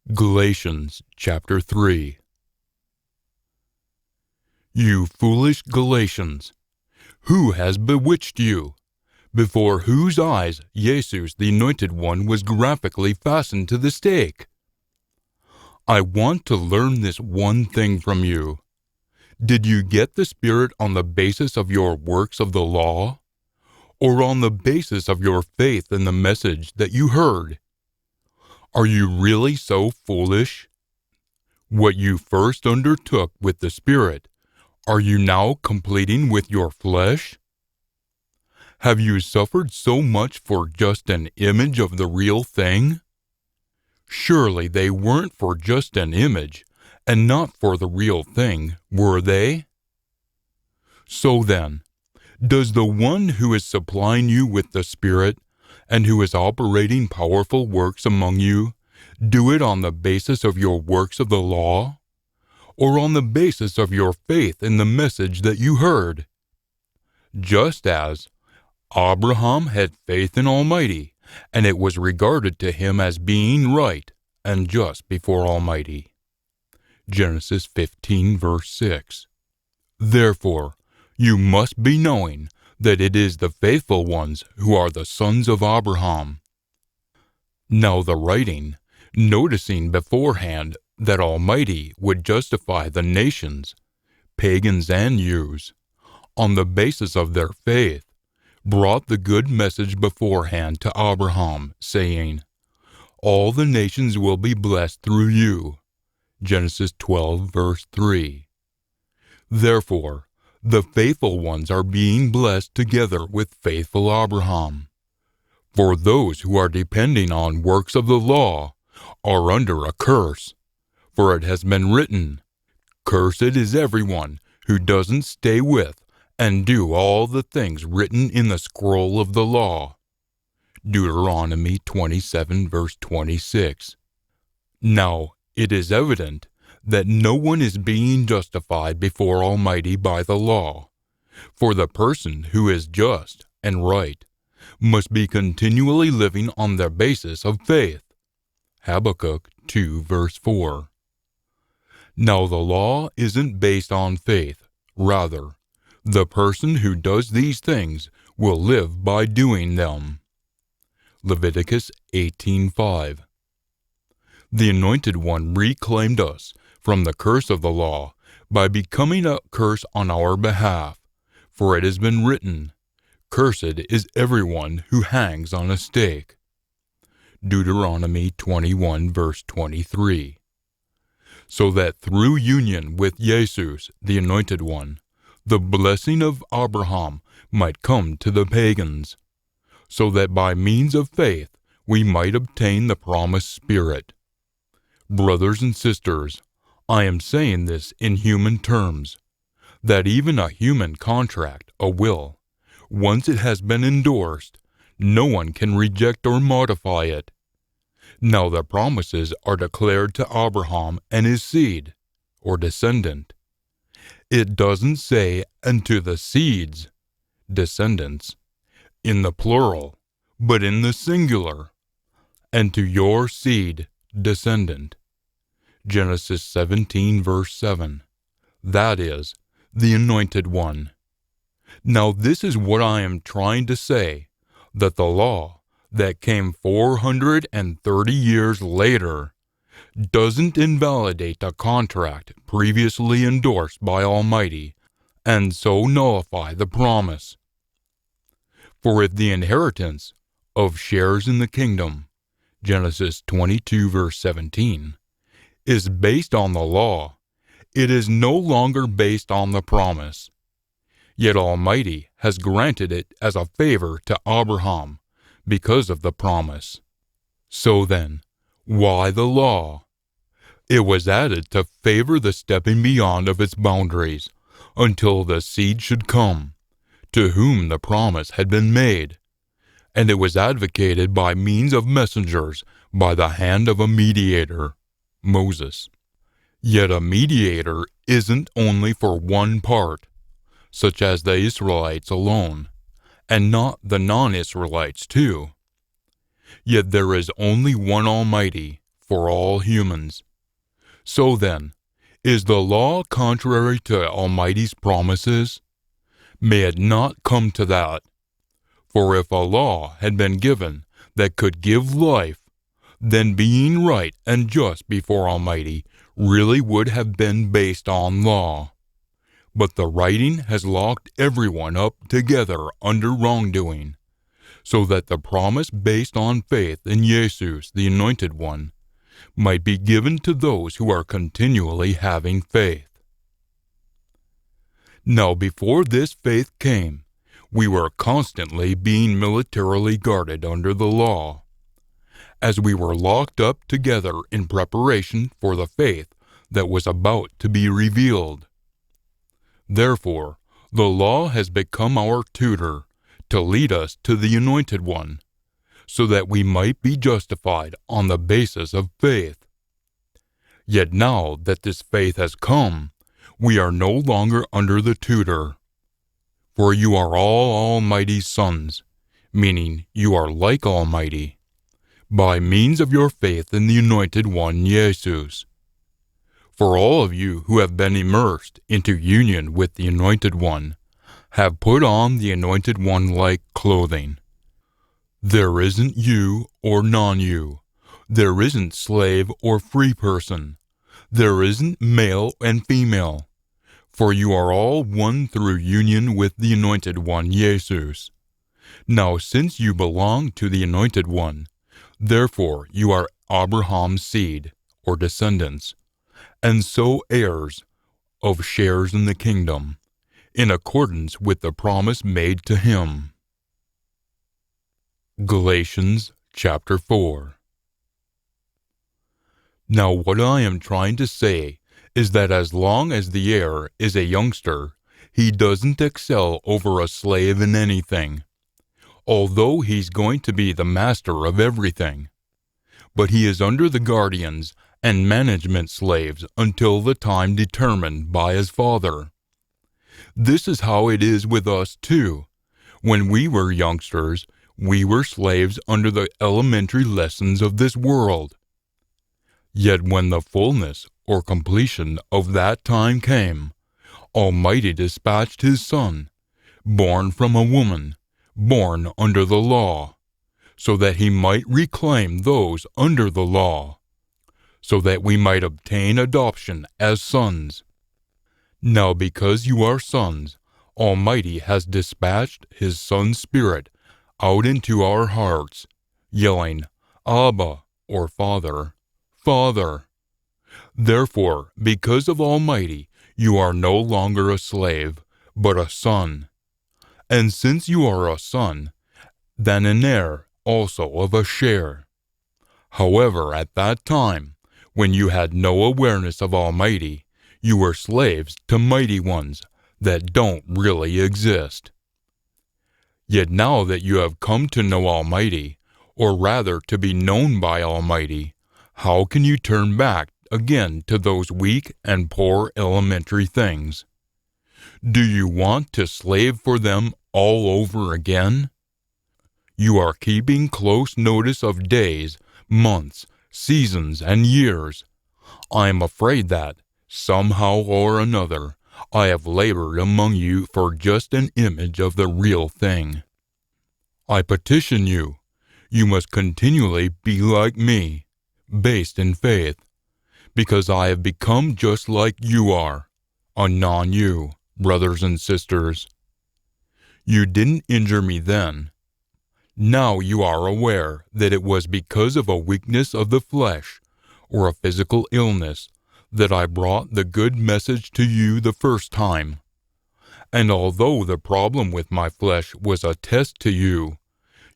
Galatians chapter 3. You foolish Galatians, who has bewitched you? Before whose eyes Jesus, the Anointed One, was graphically fastened to the stake? I want to learn this one thing from you. Did you get the Spirit on the basis of your works of the law, or on the basis of your faith in the message that you heard? Are you really so foolish? What you first undertook with the Spirit, are you now completing with your flesh? Have you suffered so much for just an image of the real thing? Surely they weren't for just an image, and not for the real thing, were they? So then, does the one who is supplying you with the Spirit, and who is operating powerful works among you, do it on the basis of your works of the law, or on the basis of your faith in the message that you heard? Just as Abraham had faith in Almighty, and it was regarded to him as being right and just before Almighty. Genesis 15, verse 6. Therefore, you must be knowing that it is the faithful ones who are the sons of Abraham. Now the writing, noticing beforehand that Almighty would justify the nations, pagans and Jews, on the basis of their faith, brought the good message beforehand to Abraham, saying, all the nations will be blessed through you. Genesis 12, verse 3. Therefore, the faithful ones are being blessed together with faithful Abraham. For those who are depending on works of the law are under a curse, for it has been written, cursed is everyone who doesn't stay with and do all the things written in the scroll of the law. Deuteronomy 27, verse 26. Now, it is evident that no one is being justified before Almighty by the law, for the person who is just and right must be continually living on the basis of faith. Habakkuk 2, verse 4. Now the law isn't based on faith. Rather, the person who does these things will live by doing them. Leviticus 18:5. The Anointed One reclaimed us from the curse of the law by becoming a curse on our behalf, for it has been written, cursed is everyone who hangs on a stake. Deuteronomy 21, verse 23. So that through union with Jesus, the Anointed One, the blessing of Abraham might come to the pagans, so that by means of faith we might obtain the promised Spirit. Brothers and sisters, I am saying this in human terms, that even a human contract, a will, once it has been endorsed, no one can reject or modify it. Now the promises are declared to Abraham and his seed, or descendant. It doesn't say, and to the seeds, descendants, in the plural, but in the singular, and to your seed, descendant. Genesis 17, verse 7. That is, the Anointed One. Now this is what I am trying to say, that the law that came 430 years later doesn't invalidate a contract previously endorsed by Almighty, and so nullify the promise. For if the inheritance of shares in the kingdom, Genesis 22, verse 17, is based on the law, it is no longer based on the promise. Yet Almighty has granted it as a favor to Abraham because of the promise. So then, why the law? It was added to favor the stepping beyond of its boundaries until the seed should come, to whom the promise had been made, and it was advocated by means of messengers by the hand of a mediator, Moses. Yet a mediator isn't only for one part, such as the Israelites alone, and not the non-Israelites too. Yet there is only one Almighty, for all humans. So then, is the law contrary to Almighty's promises? May it not come to that. For if a law had been given that could give life, then being right and just before Almighty really would have been based on law. But the writing has locked everyone up together under wrongdoing, so that the promise based on faith in Jesus, the Anointed One, might be given to those who are continually having faith. Now before this faith came, we were constantly being militarily guarded under the law, as we were locked up together in preparation for the faith that was about to be revealed. Therefore, the law has become our tutor to lead us to the Anointed One, so that we might be justified on the basis of faith. Yet now that this faith has come, we are no longer under the tutor. For you are all Almighty's sons, meaning you are like Almighty, by means of your faith in the Anointed One, Jesus. For all of you who have been immersed into union with the Anointed One have put on the Anointed One like clothing. There isn't you or non-you. There isn't slave or free person. There isn't male and female. For you are all one through union with the Anointed One, Jesus. Now since you belong to the Anointed One, therefore you are Abraham's seed, or descendants, and so heirs of shares in the kingdom, in accordance with the promise made to him. Galatians chapter 4. Now what I am trying to say is that as long as the heir is a youngster, he doesn't excel over a slave in anything, although he's going to be the master of everything. But he is under the guardians and management slaves until the time determined by his father. This is how it is with us too. When we were youngsters, we were slaves under the elementary lessons of this world. Yet when the fullness or completion of that time came, Almighty dispatched his Son, born from a woman, born under the law, so that he might reclaim those under the law, so that we might obtain adoption as sons. Now because you are sons, Almighty has dispatched his Son's Spirit out into our hearts, yelling, Abba, or Father, Father. Therefore, because of Almighty, you are no longer a slave, but a son. And since you are a son, then an heir also of a share. However, at that time, when you had no awareness of Almighty, you were slaves to mighty ones that don't really exist. Yet now that you have come to know Almighty, or rather to be known by Almighty, how can you turn back again to those weak and poor elementary things? Do you want to slave for them all over again? You are keeping close notice of days, months, seasons, and years. I am afraid that, somehow or another, I have labored among you for just an image of the real thing. I petition you, you must continually be like me, based in faith, because I have become just like you are, a non-you, brothers and sisters. You didn't injure me then. Now you are aware that it was because of a weakness of the flesh, or a physical illness, that I brought the good message to you the first time. And although the problem with my flesh was a test to you,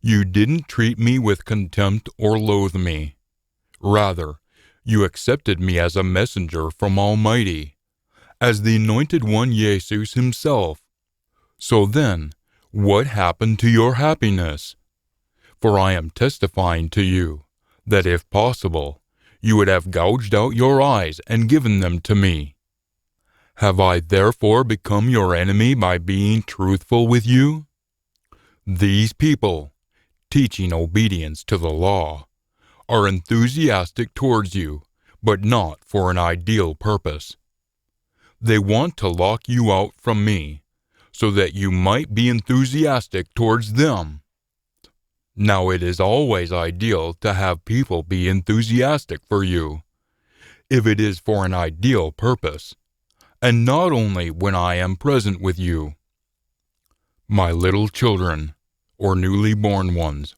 you didn't treat me with contempt or loathe me. Rather, you accepted me as a messenger from Almighty, as the Anointed One Jesus himself. So then, what happened to your happiness? For I am testifying to you, that if possible, you would have gouged out your eyes and given them to me. Have I therefore become your enemy by being truthful with you? These people, teaching obedience to the law, are enthusiastic towards you, but not for an ideal purpose. They want to lock you out from me, so that you might be enthusiastic towards them. Now it is always ideal to have people be enthusiastic for you, if it is for an ideal purpose, and not only when I am present with you. My little children, or newly born ones,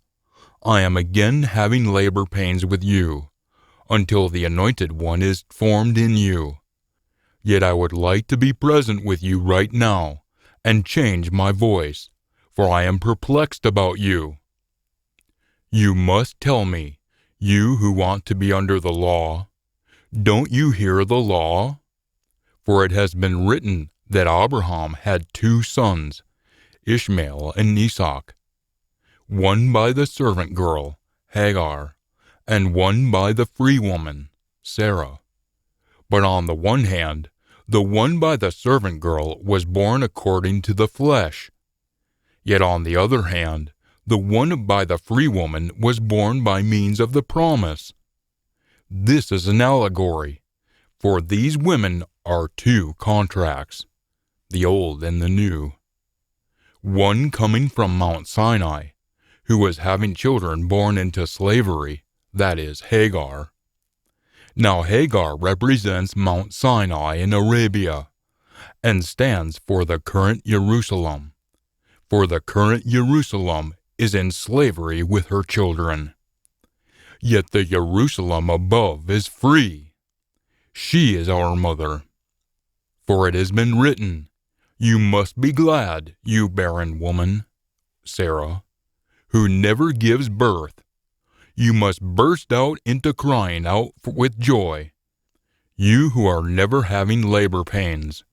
I am again having labor pains with you, until the Anointed One is formed in you. Yet I would like to be present with you right now, and change my voice, for I am perplexed about you. You must tell me, you who want to be under the law, don't you hear the law? For it has been written that Abraham had 2 sons, Ishmael and Isaac, one by the servant girl, Hagar, and one by the free woman, Sarah. But on the one hand, the one by the servant girl was born according to the flesh. Yet on the other hand, the one by the free woman was born by means of the promise. This is an allegory, for these women are 2 contracts, the old and the new. One coming from Mount Sinai, who was having children born into slavery, that is, Hagar. Now Hagar represents Mount Sinai in Arabia, and stands for the current Jerusalem, for the current Jerusalem is in slavery with her children. Yet the Jerusalem above is free. She is our mother. For it has been written, you must be glad, you barren woman, Sarah, who never gives birth. You must burst out into crying out with joy, you who are never having labor pains.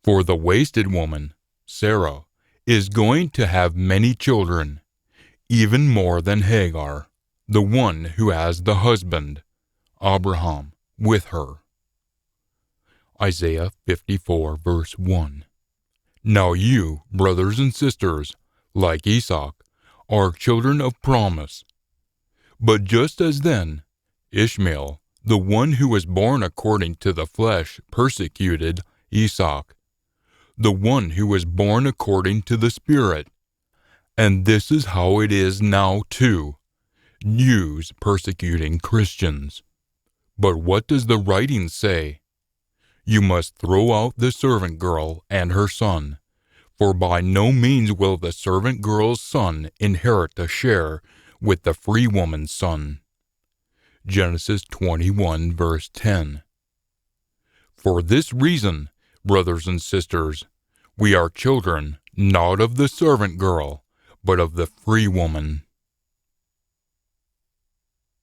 For the wasted woman, Sarah, is going to have many children, even more than Hagar, the one who has the husband, Abraham, with her. Isaiah 54, verse 1. Now you, brothers and sisters, like Isaac, are children of promise. But just as then, Ishmael, the one who was born according to the flesh, persecuted Isaac, the one who was born according to the Spirit. And this is how it is now too, Jews persecuting Christians. But what does the writing say? You must throw out the servant girl and her son, for by no means will the servant girl's son inherit a share with the free woman's son. Genesis 21, verse 10. For this reason, brothers and sisters, we are children not of the servant girl, but of the free woman.